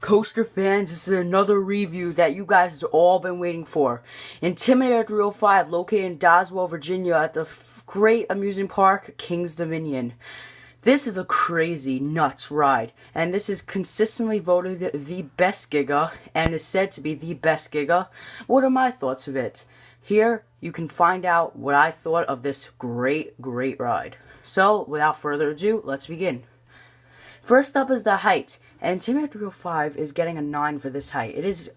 Coaster fans, this is another review that you guys have all been waiting for. Intimidator 305, located in Doswell, Virginia, at the great amusement park, King's Dominion. This is a crazy, nuts ride, and this is consistently voted the best Giga, and is said to be the best Giga. What are my thoughts of it? Here, you can find out what I thought of this great ride. So, without further ado, let's begin. First up is the height, and Intimidator 305 is getting a 9 for this height. It is,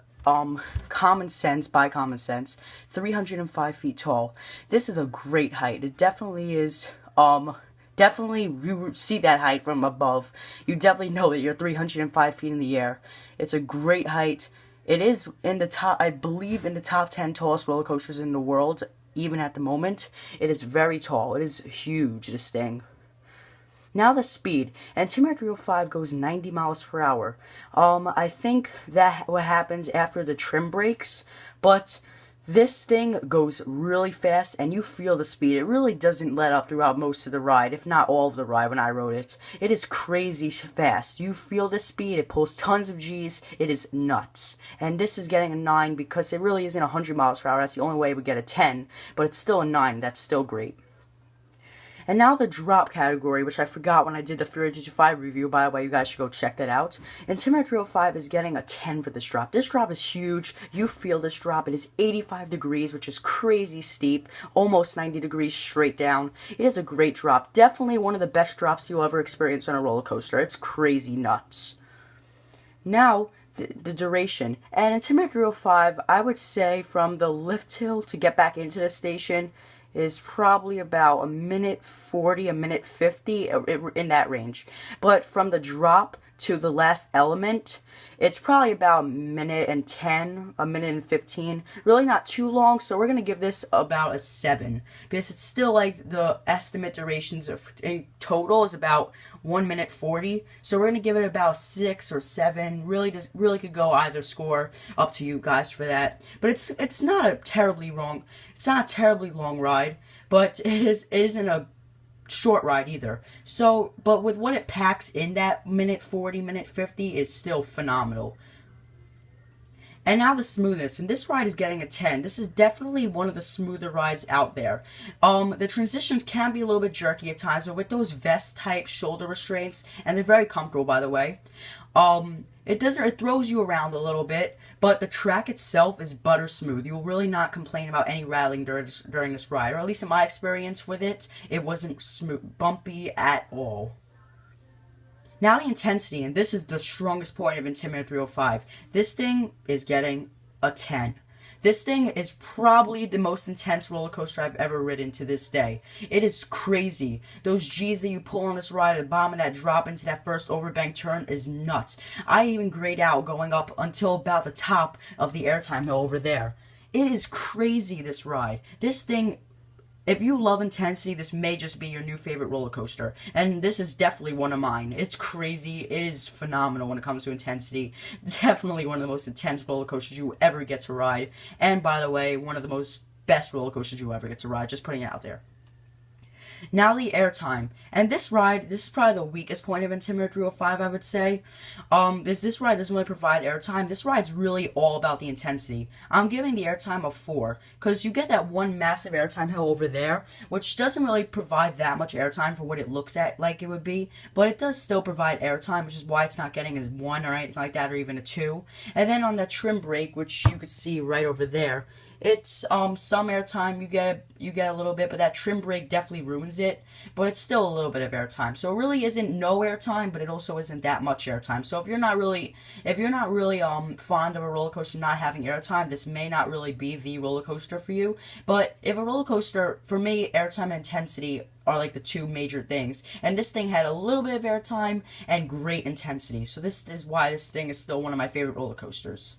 common sense, 305 feet tall. This is a great height. It definitely is, definitely, you see that height from above. You definitely know that you're 305 feet in the air. It's a great height. It is in the top, I believe, in the top 10 tallest roller coasters in the world, even at the moment. It is very tall. It is huge, this thing. Now the speed. Intimidator 305 goes 90 miles per hour. I think that what happens after the trim breaks, but this thing goes really fast, and you feel the speed. It really doesn't let up throughout most of the ride, if not all of the ride when I rode it. It is crazy fast. You feel the speed. It pulls tons of G's. It is nuts. And this is getting a 9 because it really isn't 100 miles per hour. That's the only way we get a 10, but it's still a 9. That's still great. And now the drop category, which I forgot when I did the Fury 5 review. By the way, you guys should go check that out. Intimidator 305 is getting a 10 for this drop. This drop is huge. You feel this drop. It is 85 degrees, which is crazy steep. Almost 90 degrees straight down. It is a great drop. Definitely one of the best drops you'll ever experience on a roller coaster. It's crazy nuts. Now, the duration. And Intimidator 305, I would say from the lift hill to get back into the station is probably about a minute 40, a minute 50, in that range. But from the drop to the last element, it's probably about a minute and 10, a minute and 15. Really not too long, so we're going to give this about a 7. Because it's still like the estimate durations in total is about 1 minute 40. So we're going to give it about 6 or 7. Really could go either score, up to you guys for that. But it's not a terribly long, it's not a terribly long ride, but it isn't a short ride either. So, but with what it packs in that minute 40, minute 50 is still phenomenal. And now the smoothness, and this ride is getting a 10. This is definitely one of the smoother rides out there. The transitions can be a little bit jerky at times, but with those vest type shoulder restraints, and they're very comfortable, by the way, it throws you around a little bit, but the track itself is butter smooth. You'll really not complain about any rattling during this ride, or at least in my experience with it, it wasn't bumpy at all. Now the intensity, and this is the strongest point of Intimidator 305. This thing is getting a 10. This thing is probably the most intense roller coaster I've ever ridden to this day. It is crazy. Those G's that you pull on this ride at the bottom of that drop into that first overbank turn is nuts. I even grayed out going up until about the top of the airtime hill over there. It is crazy, this ride. This thing, if you love intensity, this may just be your new favorite roller coaster. And this is definitely one of mine. It's crazy. It is phenomenal when it comes to intensity. Definitely one of the most intense roller coasters you ever get to ride. And by the way, one of the most best roller coasters you ever get to ride. Just putting it out there. Now the airtime. And this ride, this is probably the weakest point of Intimidator 305, I would say. This ride doesn't really provide airtime. This ride's really all about the intensity. I'm giving the airtime a 4, because you get that one massive airtime hill over there, which doesn't really provide that much airtime for what it looks like it would be, but it does still provide airtime, which is why it's not getting as 1 or anything like that, or even a 2. And then on the trim brake, which you could see right over there, it's some airtime, you get a little bit, but that trim brake definitely ruins it, but it's still a little bit of airtime. So it really isn't no airtime, but it also isn't that much airtime. So if you're not really fond of a roller coaster not having airtime, this may not really be the roller coaster for you. But if a roller coaster, for me, airtime and intensity are like the two major things. And this thing had a little bit of airtime and great intensity. So this is why this thing is still one of my favorite roller coasters.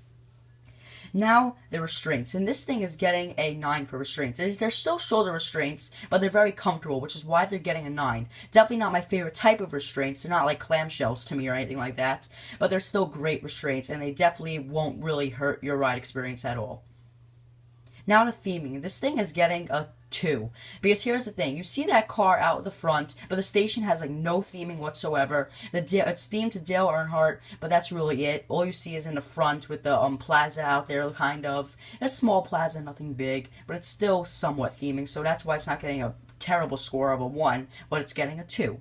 Now, the restraints, and this thing is getting a 9 for restraints. They're still shoulder restraints, but they're very comfortable, which is why they're getting a 9. Definitely not my favorite type of restraints. They're not like clamshells to me or anything like that, but they're still great restraints, and they definitely won't really hurt your ride experience at all. Now the theming. This thing is getting a 2. Because here's the thing. You see that car out the front, but the station has like no theming whatsoever. It's themed to Dale Earnhardt, but that's really it. All you see is in the front with the plaza out there, kind of. A small plaza, nothing big, but it's still somewhat theming, so that's why it's not getting a terrible score of a 1, but it's getting a 2.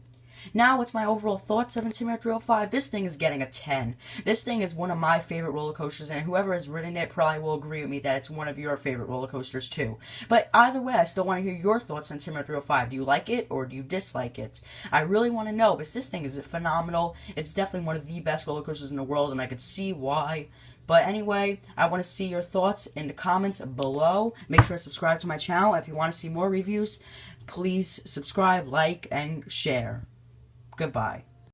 Now, what's my overall thoughts of Intimidator 305? This thing is getting a 10. This thing is one of my favorite roller coasters, and whoever has ridden it probably will agree with me that it's one of your favorite roller coasters too. But either way, I still want to hear your thoughts on Intimidator 305. Do you like it or do you dislike it? I really want to know, because this thing is phenomenal. It's definitely one of the best roller coasters in the world, and I could see why. But anyway, I want to see your thoughts in the comments below. Make sure to subscribe to my channel. If you want to see more reviews, please subscribe, like, and share. Goodbye.